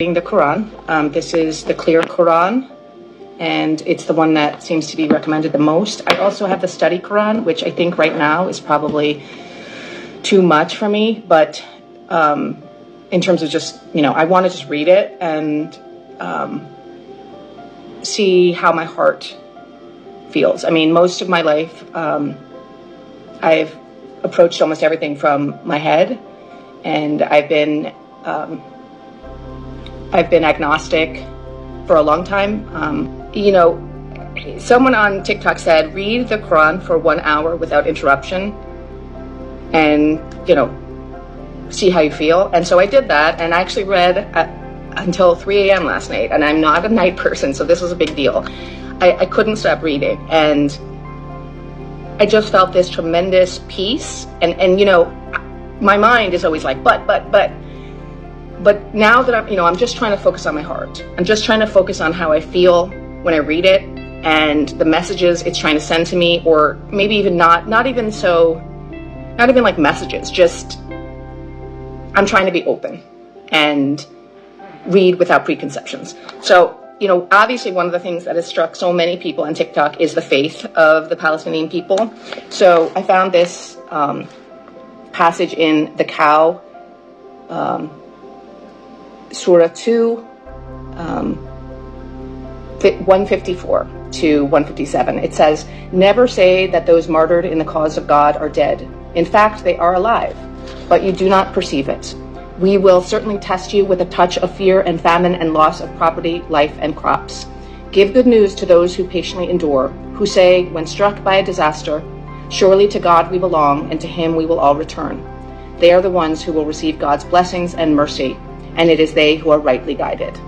Reading the Quran. This is the clear Quran, and it's the one that seems to be recommended the most. I also have the study Quran, which I think right now is probably too much for me, but in terms of just, I want to just read it and see how my heart feels. I mean, most of my life, I've approached almost everything from my head, and I've been agnostic for a long time. Someone on TikTok said, read the Quran for 1 hour without interruption and, see how you feel. And so I did that, and I actually read until 3 a.m. last night, and I'm not a night person, so this was a big deal. I couldn't stop reading, and I just felt this tremendous peace. And my mind is always like, but now that I'm just trying to focus on my heart. I'm just trying to focus on how I feel when I read it and the messages it's trying to send to me, or maybe even not even like messages, just I'm trying to be open and read without preconceptions. So, obviously one of the things that has struck so many people on TikTok is the faith of the Palestinian people. So I found this passage in the Cow, Surah 2, 154 to 157. It says, "Never say that those martyred in the cause of God are dead. In fact, they are alive, but you do not perceive it. We will certainly test you with a touch of fear and famine and loss of property, life, and crops. Give good news to those who patiently endure, who say, when struck by a disaster, surely to God we belong, and to him we will all return. They are the ones who will receive God's blessings and mercy, and it is they who are rightly guided."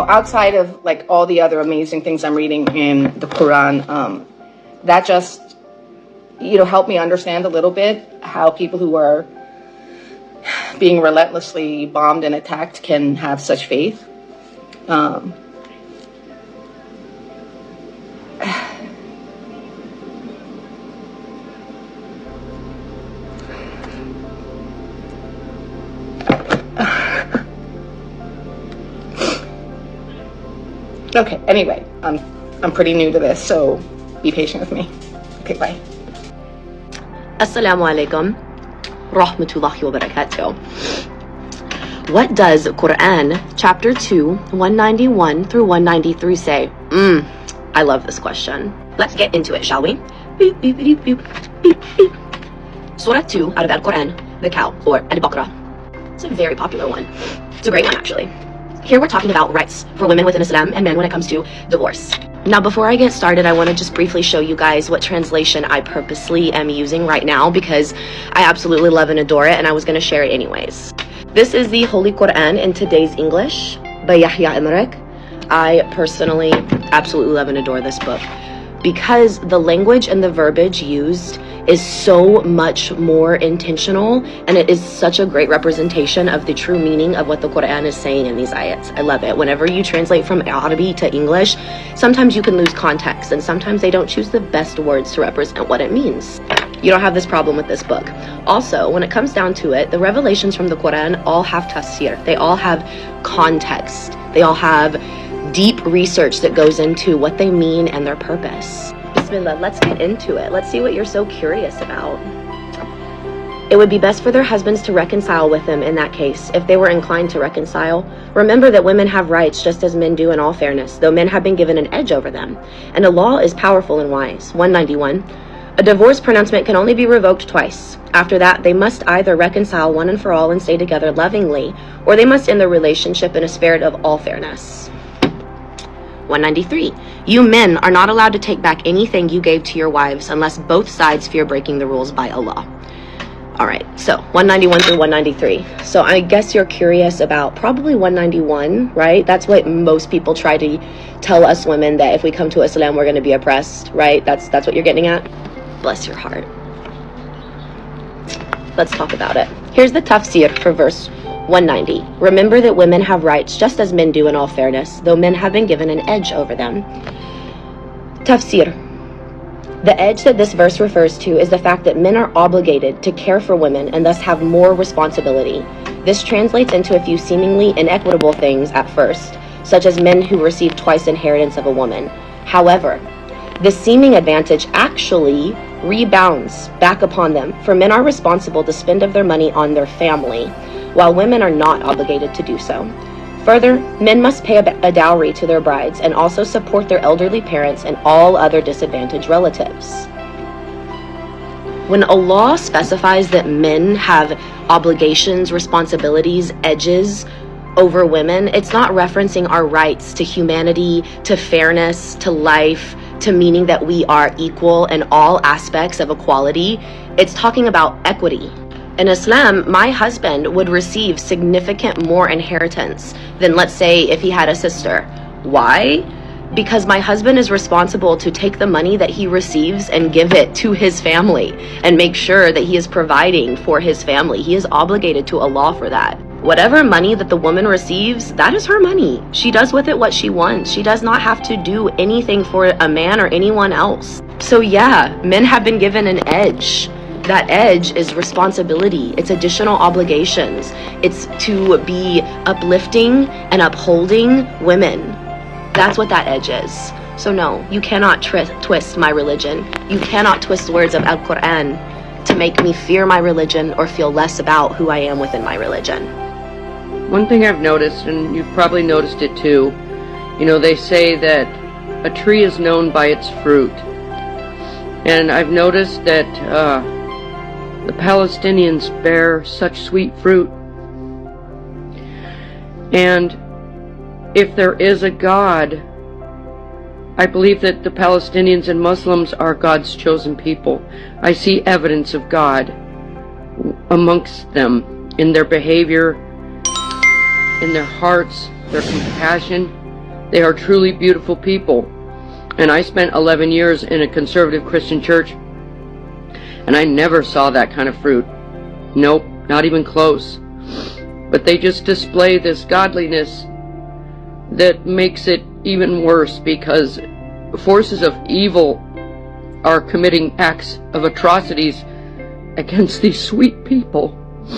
Outside of like all the other amazing things I'm reading in the Quran, that just, helped me understand a little bit how people who are being relentlessly bombed and attacked can have such faith. Okay, anyway, I'm pretty new to this, so be patient with me. Okay, bye. Assalamu alaikum rahmatullahi wa barakatuh. What does Quran chapter 2 191 through 193 say? I love this question. Let's get into it, shall we? Beep, beep, beep, beep, beep, beep. Surah 2 out of Al-Quran, the Cow, or Al-Baqarah. It's a very popular one. It's a great one, actually. Here we're talking about rights for women within Islam and men when it comes to divorce. Now, before I get started, I want to just briefly show you guys what translation I purposely am using right now, because I absolutely love and adore it, and I was going to share it anyways. This is the Holy Quran in today's English by Yahya Emmerich. I personally absolutely love and adore this book because the language and the verbiage used is so much more intentional, and it is such a great representation of the true meaning of what the Quran is saying in these ayats. I love it. Whenever you translate from Arabic to English, sometimes you can lose context, and sometimes they don't choose the best words to represent what it means. You don't have this problem with this book. Also, when it comes down to it, the revelations from the Quran all have tafsir. They all have context. They all have deep research that goes into what they mean and their purpose. Bismillah, let's get into it. Let's see what you're so curious about. It would be best for their husbands to reconcile with them in that case, if they were inclined to reconcile. Remember that women have rights just as men do in all fairness, though men have been given an edge over them. And the law is powerful and wise. 191. A divorce pronouncement can only be revoked twice. After that, they must either reconcile one and for all and stay together lovingly, or they must end their relationship in a spirit of all fairness. 193. You men are not allowed to take back anything you gave to your wives unless both sides fear breaking the rules by Allah. Alright, so 191 through 193. So I guess you're curious about probably 191, right? That's what most people try to tell us women, that if we come to Islam, we're going to be oppressed, right? That's what you're getting at? Bless your heart. Let's talk about it. Here's the tafsir for verse 190. Remember that women have rights just as men do in all fairness, though men have been given an edge over them. Tafsir. The edge that this verse refers to is the fact that men are obligated to care for women and thus have more responsibility. This translates into a few seemingly inequitable things at first, such as men who receive twice inheritance of a woman. However, this seeming advantage actually rebounds back upon them, for men are responsible to spend of their money on their family, while women are not obligated to do so. Further, men must pay a dowry to their brides and also support their elderly parents and all other disadvantaged relatives. When Allah specifies that men have obligations, responsibilities, edges over women, it's not referencing our rights to humanity, to fairness, to life, to meaning that we are equal in all aspects of equality. It's talking about equity. In Islam, my husband would receive significant more inheritance than, let's say, if he had a sister. Why? Because my husband is responsible to take the money that he receives and give it to his family and make sure that he is providing for his family. He is obligated to Allah for that. Whatever money that the woman receives, that is her money. She does with it what she wants. She does not have to do anything for a man or anyone else. So yeah, men have been given an edge. That edge is responsibility. It's additional obligations. It's to be uplifting and upholding women. That's what that edge is. So no, you cannot twist my religion. You cannot twist the words of Al-Qur'an to make me fear my religion or feel less about who I am within my religion. One thing I've noticed, and you've probably noticed it too, they say that a tree is known by its fruit. And I've noticed that the Palestinians bear such sweet fruit. And if there is a God, I believe that the Palestinians and Muslims are God's chosen people. I see evidence of God amongst them in their behavior, in their hearts, their compassion. They are truly beautiful people. And I spent 11 years in a conservative Christian church, and I never saw that kind of fruit. Nope, not even close. But they just display this godliness that makes it even worse, because forces of evil are committing acts of atrocities against these sweet people.